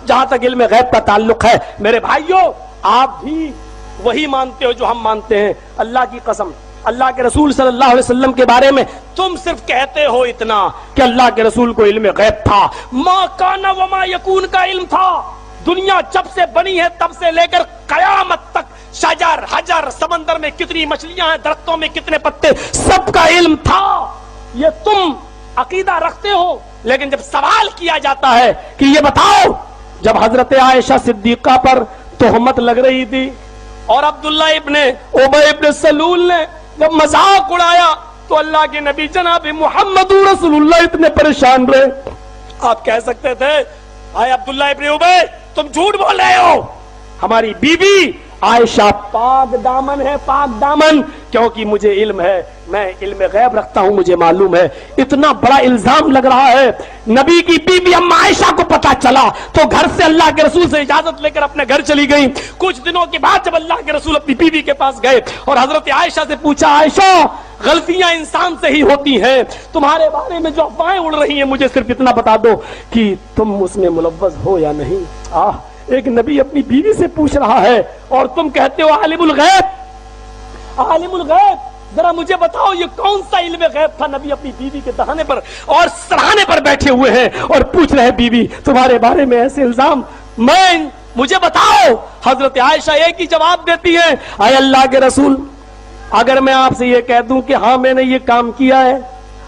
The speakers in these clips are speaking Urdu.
جہاں تک علم غیب کا تعلق ہے میرے بھائیوں آپ بھی وہی مانتے ہو جو ہم مانتے ہیں. اللہ کی قسم اللہ کے رسول صلی اللہ علیہ وسلم کے بارے میں تم صرف کہتے ہو اتنا کہ اللہ کے رسول کو علم غیب تھا. ما کان وما یکون کا علم تھا. دنیا جب سے بنی ہے تب سے لے کر قیامت تک شجر حجر سمندر میں کتنی مچھلیاں ہیں درختوں میں کتنے پتے سب کا علم تھا. یہ تم عقیدہ رکھتے ہو لیکن جب سوال کیا جاتا ہے کہ یہ بتاؤ جب حضرت عائشہ صدیقہ پر تہمت لگ رہی تھی اور عبداللہ ابن ابی ابن سلول نے جب مذاق اڑایا تو اللہ کے نبی جناب محمد رسول اللہ اتنے پریشان رہے. آپ کہہ سکتے تھے اے عبداللہ ابن ابی تم جھوٹ بول رہے ہو ہماری بیوی عائشہ پاک دامن ہے پاک دامن کیونکہ مجھے علم ہے میں علم غیب رکھتا ہوں مجھے معلوم ہے. اتنا بڑا الزام لگ رہا ہے. نبی کی بیوی اما عائشہ کو پتا چلا تو گھر سے اللہ کے رسول سے اجازت لے کر اپنے گھر چلی گئی. کچھ دنوں کے بعد جب اللہ کے رسول اپنی بیوی کے پاس گئے اور حضرت عائشہ سے پوچھا عائشہ غلطیاں انسان سے ہی ہوتی ہیں تمہارے بارے میں جو افواہیں اڑ رہی ہیں مجھے صرف اتنا بتا دو کہ تم اس میں ملوث ہو یا نہیں. ایک نبی اپنی بیوی سے پوچھ رہا ہے اور تم کہتے ہو عالم الغیب عالم الغیب. ذرا مجھے بتاؤ یہ کون سا علم غیب تھا. نبی اپنی بیوی کے دہانے پر اور سراہنے پر بیٹھے ہوئے ہیں اور پوچھ رہے بیوی تمہارے بارے میں ایسے الزام مجھے بتاؤ. حضرت عائشہ ایک ہی جواب دیتی ہے اے اللہ کے رسول اگر میں آپ سے یہ کہہ دوں کہ ہاں میں نے یہ کام کیا ہے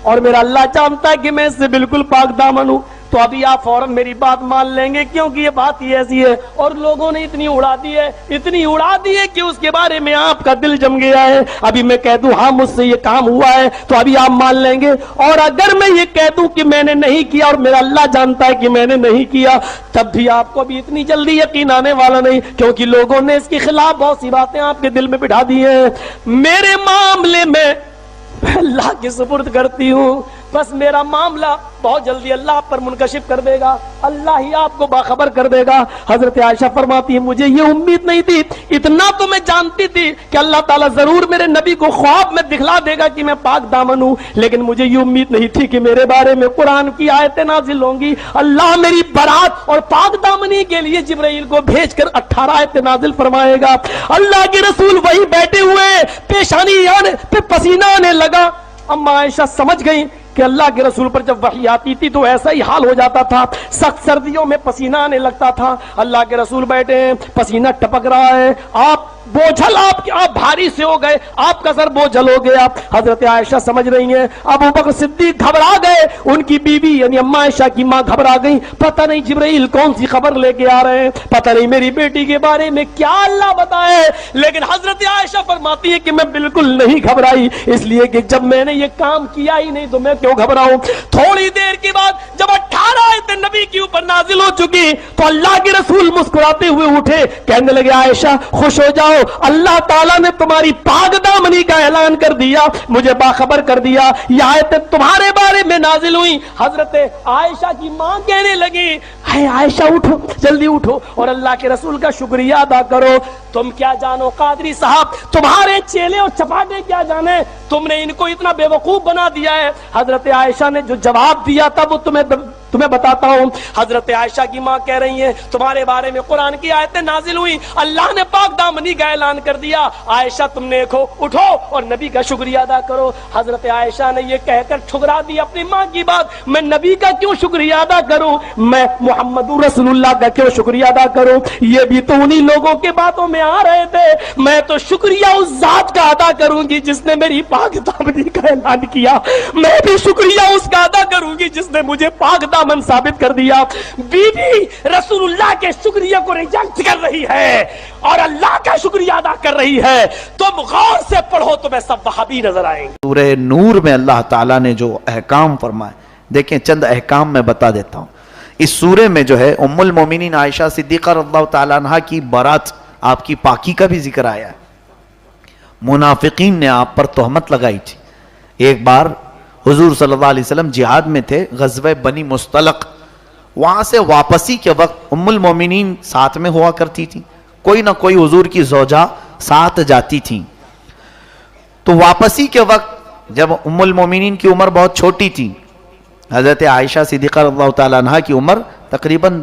اور میرا اللہ جانتا ہے کہ میں اس سے بالکل پاک دامن ہوں تو ابھی آپ فوراً میری بات مان لیں گے کیونکہ یہ بات ہی ایسی ہے اور لوگوں نے اتنی اڑا دی ہے کہ اس کے بارے میں آپ کا دل جم گیا ہے. ابھی میں کہہ دوں ہاں مجھ سے یہ کام ہوا ہے تو ابھی آپ مان لیں گے اور اگر میں یہ کہہ دوں کہ میں نے نہیں کیا اور میرا اللہ جانتا ہے کہ میں نے نہیں کیا تب بھی آپ کو بھی اتنی جلدی یقین آنے والا نہیں کیونکہ لوگوں نے اس کے خلاف بہت سی باتیں آپ کے دل میں بٹھا دی ہیں. میرے معاملے میں اللہ کے سپرد کرتی ہوں بس میرا معاملہ بہت جلدی اللہ پر منکشف کر دے گا اللہ ہی آپ کو باخبر کر دے گا. حضرت عائشہ فرماتی ہے مجھے یہ امید نہیں تھی اتنا تو میں جانتی تھی کہ اللہ تعالیٰ ضرور میرے نبی کو خواب میں دکھلا دے گا کہ میں پاک دامن ہوں لیکن مجھے یہ امید نہیں تھی کہ میرے بارے میں قرآن کی آیتیں نازل ہوں گی. اللہ میری برات اور پاک دامنی کے لیے جبرائیل کو بھیج کر 18 آیتیں نازل فرمائے گا. اللہ کے رسول وہی بیٹھے ہوئے پیشانی پہ پسینہ آنے لگا. اما عائشہ سمجھ گئی کہ اللہ کے رسول پر جب وحی آتی تھی تو ایسا ہی حال ہو جاتا تھا سخت سردیوں میں پسینہ آنے لگتا تھا. اللہ کے رسول بیٹھے ہیں پسینہ ٹپک رہا ہے آپ بوجھل آپ بھاری سے ہو گئے آپ کا سر بوجھل ہو گیا. حضرت عائشہ سمجھ رہی ہیں ابو بکر صدیق گھبرا گئے ان کی بیوی یعنی اما عائشہ کی ماں گھبرا گئی پتہ نہیں جبرائیل کون سی خبر لے کے آ رہے ہیں پتہ نہیں میری بیٹی کے بارے میں کیا اللہ بتائے. لیکن حضرت عائشہ فرماتی ہے کہ میں بالکل نہیں گھبرائی اس لیے کہ جب میں نے یہ کام کیا ہی نہیں تو میں کیوں گھبراؤں. تھوڑی دیر کے بعد جب 18 آیتیں نبی کے اوپر نازل ہو چکی تو اللہ کے رسول مسکراتے ہوئے اٹھے کہنے لگے عائشہ خوش ہو جاؤ اللہ تعالیٰ نے تمہاری پاک دامنی کا اعلان کر دیا مجھے باخبر کر دیا یہ آیتیں تمہارے بارے میں نازل ہوئی. حضرت عائشہ کی ماں کہنے لگی اے عائشہ اٹھو جلدی اٹھو اور اللہ کے رسول کا شکریہ ادا کرو. تم کیا جانو قادری صاحب تمہارے چیلے اور چپاٹے کیا جانے تم نے ان کو اتنا بے وقوف بنا دیا ہے. حضرت عائشہ نے جو جواب دیا تھا وہ تمہیں بتاتا ہوں. حضرت عائشہ کی ماں کہہ رہی ہیں تمہارے بارے میں قرآن کی آیتیں نازل ہوئی اللہ نے پاک دامنی کا اعلان کر دیا. عائشہ تم نے اٹھو اور نبی کا شکریہ ادا کرو. حضرت عائشہ نے یہ کہہ کر ٹھکرا دی اپنی ماں کی بات میں نبی کا کیوں شکریہ ادا کروں میں محمد رسول اللہ کا کیوں شکریہ ادا کروں. یہ بھی تو انہی لوگوں کے باتوں میں آ رہے تھے میں تو شکریہ اس ذات کا ادا کروں گی جس نے میری پاک دامنی کا اعلان کیا میں بھی شکریہ اس کا ادا کروں گی جس نے مجھے پاک دامن ثابت کر دیا. بیوی رسول اللہ کے شکریہ کو ریجیکٹ کر رہی ہے اور اللہ کا شکریہ ادا کر رہی ہے. تم غور سے پڑھو تمہیں سب وہابی نظر آئیں گے. سورہ نور میں اللہ تعالیٰ نے جو احکام فرمائے دیکھیں چند احکام میں بتا دیتا ہوں. اس سورے میں جو ہے ام المومنین عائشہ صدیقہ رضی اللہ تعالیٰ عنہ کی برات آپ کی پاکی کا بھی ذکر آیا ہے. منافقین نے آپ پر تہمت لگائی تھی. ایک بار حضور صلی اللہ علیہ وسلم جہاد میں تھے غزوہ بنی مستلق وہاں سے واپسی کے وقت ام المومنین ساتھ میں ہوا کرتی تھی کوئی نہ کوئی حضور کی زوجہ ساتھ جاتی تھی. تو واپسی کے وقت جب ام المومنین کی عمر بہت چھوٹی تھی حضرت عائشہ صدیقہ رضی اللہ تعالیٰ عنہ کی عمر تقریباً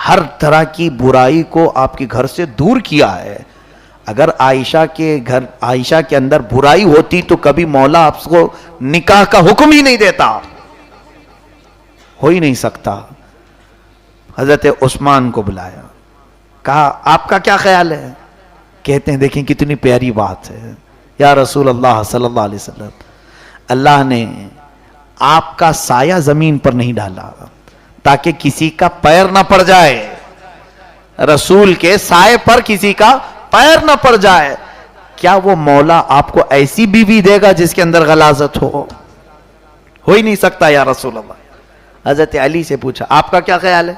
ہر طرح کی برائی کو آپ کے گھر سے دور کیا ہے. اگر عائشہ کے اندر برائی ہوتی تو کبھی مولا آپ کو نکاح کا حکم ہی نہیں دیتا, ہو ہی نہیں سکتا. حضرت عثمان کو بلایا, کہا آپ کا کیا خیال ہے؟ کہتے ہیں دیکھیں کتنی پیاری بات ہے, یا رسول اللہ صلی اللہ علیہ وسلم, اللہ نے آپ کا سایہ زمین پر نہیں ڈالا تاکہ کسی کا پیر نہ پڑ جائے, رسول کے سائے پر کسی کا پیر نہ پڑ جائے. کیا وہ مولا آپ کو ایسی بیوی دے گا جس کے اندر غلاظت ہو ہی نہیں سکتا یا رسول اللہ. حضرت علی سے پوچھا آپ کا کیا خیال ہے؟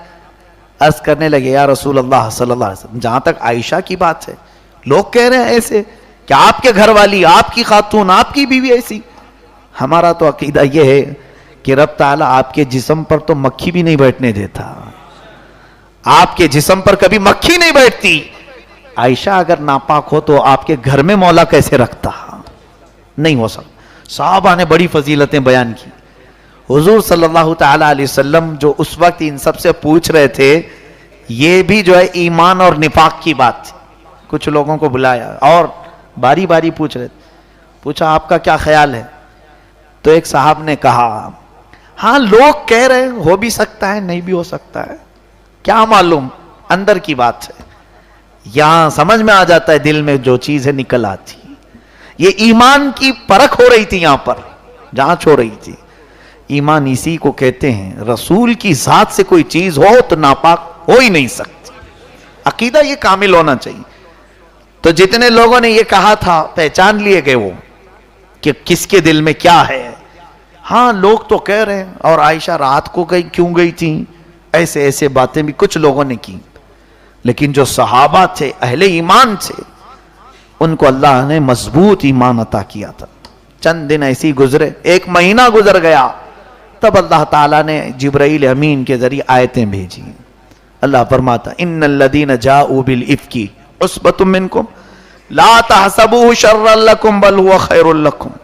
عرض کرنے لگے یا رسول اللہ صلی اللہ علیہ وسلم, جہاں تک عائشہ کی بات ہے, لوگ کہہ رہے ہیں ایسے کہ آپ کے گھر والی, آپ کی خاتون, آپ کی بیوی ایسی. ہمارا تو عقیدہ یہ ہے کہ رب تعالیٰ آپ کے جسم پر تو مکھی بھی نہیں بیٹھنے دیتا, آپ کے جسم پر کبھی مکھی نہیں بیٹھتی. عائشہ اگر ناپاک ہو تو آپ کے گھر میں مولا کیسے رکھتا؟ نہیں ہو سکتا. صحابہ نے بڑی فضیلتیں بیان کی. حضور صلی اللہ تعالی علیہ وسلم جو اس وقت ان سب سے پوچھ رہے تھے, یہ بھی جو ہے ایمان اور نفاق کی بات تھی. کچھ لوگوں کو بلایا اور باری باری پوچھ رہے تھے. پوچھا آپ کا کیا خیال ہے؟ تو ایک صاحب نے کہا ہاں لوگ کہہ رہے ہیں, ہو بھی سکتا ہے نہیں بھی ہو سکتا ہے, کیا معلوم, اندر کی بات ہے. یہاں سمجھ میں آ جاتا ہے, دل میں جو چیز ہے نکل آتی. یہ ایمان کی پرکھ ہو رہی تھی, یہاں پر جانچ ہو رہی تھی. ایمان اسی کو کہتے ہیں, رسول کی ذات سے کوئی چیز ہو تو ناپاک ہو ہی نہیں سکتی. عقیدہ یہ کامل ہونا چاہیے. تو جتنے لوگوں نے یہ کہا تھا پہچان لیے گئے وہ کہ کس کے دل میں کیا ہے. ہاں لوگ تو کہہ رہے ہیں, اور عائشہ رات کو کیوں گئی تھی, ایسے ایسے باتیں بھی کچھ لوگوں نے کی. لیکن جو صحابہ تھے, اہل ایمان تھے, ان کو اللہ نے مضبوط ایمان عطا کیا تھا. چند دن ایسی گزرے, ایک مہینہ گزر گیا, تب اللہ تعالیٰ نے جبرائیل امین کے ذریعے آیتیں بھیجی. اللہ فرماتا ان الذین جاؤوا بالافک عصبۃ منکم لا تحسبوه شرا لکم بل هو خیر لکم.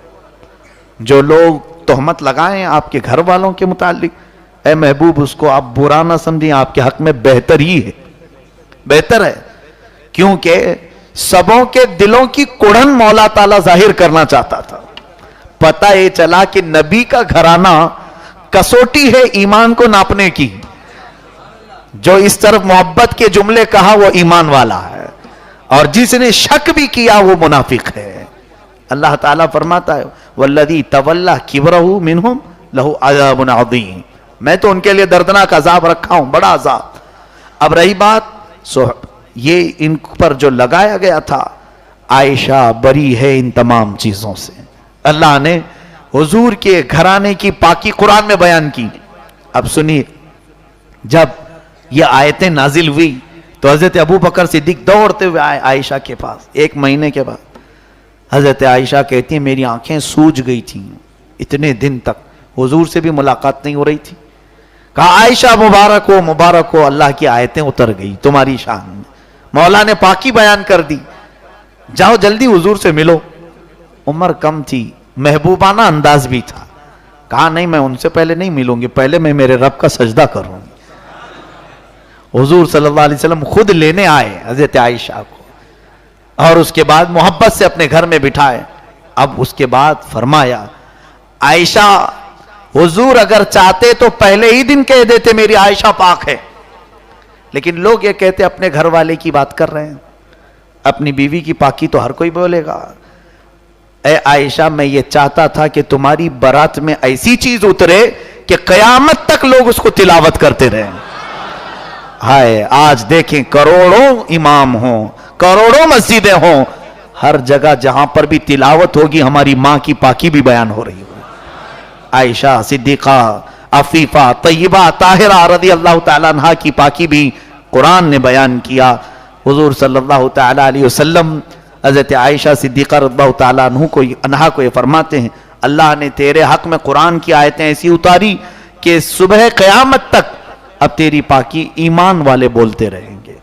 جو لوگ تہمت لگائیں آپ کے گھر والوں کے متعلق, اے محبوب اس کو آپ برا نہ سمجھیں, آپ کے حق میں بہتر ہی ہے, بہتر ہے. کیونکہ سبوں کے دلوں کی کڑھن مولا تعالیٰ ظاہر کرنا چاہتا تھا. پتہ یہ چلا کہ نبی کا گھرانہ کسوٹی ہے ایمان کو ناپنے کی. جو اس طرف محبت کے جملے کہا وہ ایمان والا ہے, اور جس نے شک بھی کیا وہ منافق ہے. اللہ تعالیٰ فرماتا ہے والذی تولی کبرہ منہم لہ عذاب عظیم, میں تو ان کے لیے دردناک عذاب رکھا ہوں, بڑا عذاب. اب رہی بات یہ ان پر جو لگایا گیا تھا, عائشہ بری ہے ان تمام چیزوں سے. اللہ نے حضور کے گھرانے کی پاکی قرآن میں بیان کی. اب سنیے, جب یہ آیتیں نازل ہوئی تو حضرت ابو بکر صدیق دوڑتے ہوئے آئے عائشہ کے پاس. ایک مہینے کے بعد حضرت عائشہ کہتی ہیں میری آنکھیں سوج گئی تھیں, اتنے دن تک حضور سے بھی ملاقات نہیں ہو رہی تھی. کہا عائشہ مبارک ہو, اللہ کی آیتیں اتر گئی تمہاری شان میں, مولا نے پاکی بیان کر دی, جاؤ جلدی حضور سے ملو. عمر کم تھی, محبوبانہ انداز بھی تھا. کہا نہیں میں ان سے پہلے نہیں ملوں گی, پہلے میں میرے رب کا سجدہ کروں گی. حضور صلی اللہ علیہ وسلم خود لینے آئے حضرت عائشہ کو, اور اس کے بعد محبت سے اپنے گھر میں بٹھائے. اب اس کے بعد فرمایا عائشہ حضور اگر چاہتے تو پہلے ہی دن کہہ دیتے میری عائشہ پاک ہے, لیکن لوگ یہ کہتے اپنے گھر والے کی بات کر رہے ہیں, اپنی بیوی کی پاکی تو ہر کوئی بولے گا. اے عائشہ میں یہ چاہتا تھا کہ تمہاری برات میں ایسی چیز اترے کہ قیامت تک لوگ اس کو تلاوت کرتے رہیں. ہائے آج دیکھیں کروڑوں امام ہوں, کروڑوں مسجدیں ہوں, ہر جگہ جہاں پر بھی تلاوت ہوگی ہماری ماں کی پاکی بھی بیان ہو رہی ہوگی. عائشہ صدیقہ عفیفہ طیبہ طاہرہ رضی اللہ تعالیٰ عنہ کی پاکی بھی قرآن نے بیان کیا. حضور صلی اللہ تعالیٰ علیہ وسلم حضرت عائشہ صدیقہ رضی اللہ تعالیٰ عنہ کو یہ فرماتے ہیں اللہ نے تیرے حق میں قرآن کی آیتیں ایسی اتاری کہ صبح قیامت تک اب تیری پاکی ایمان والے بولتے رہیں گے.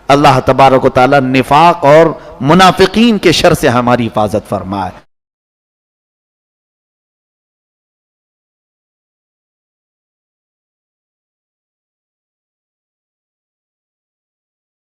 اللہ تبارک و تعالیٰ نفاق اور منافقین کے شر سے ہماری حفاظت فرمائے.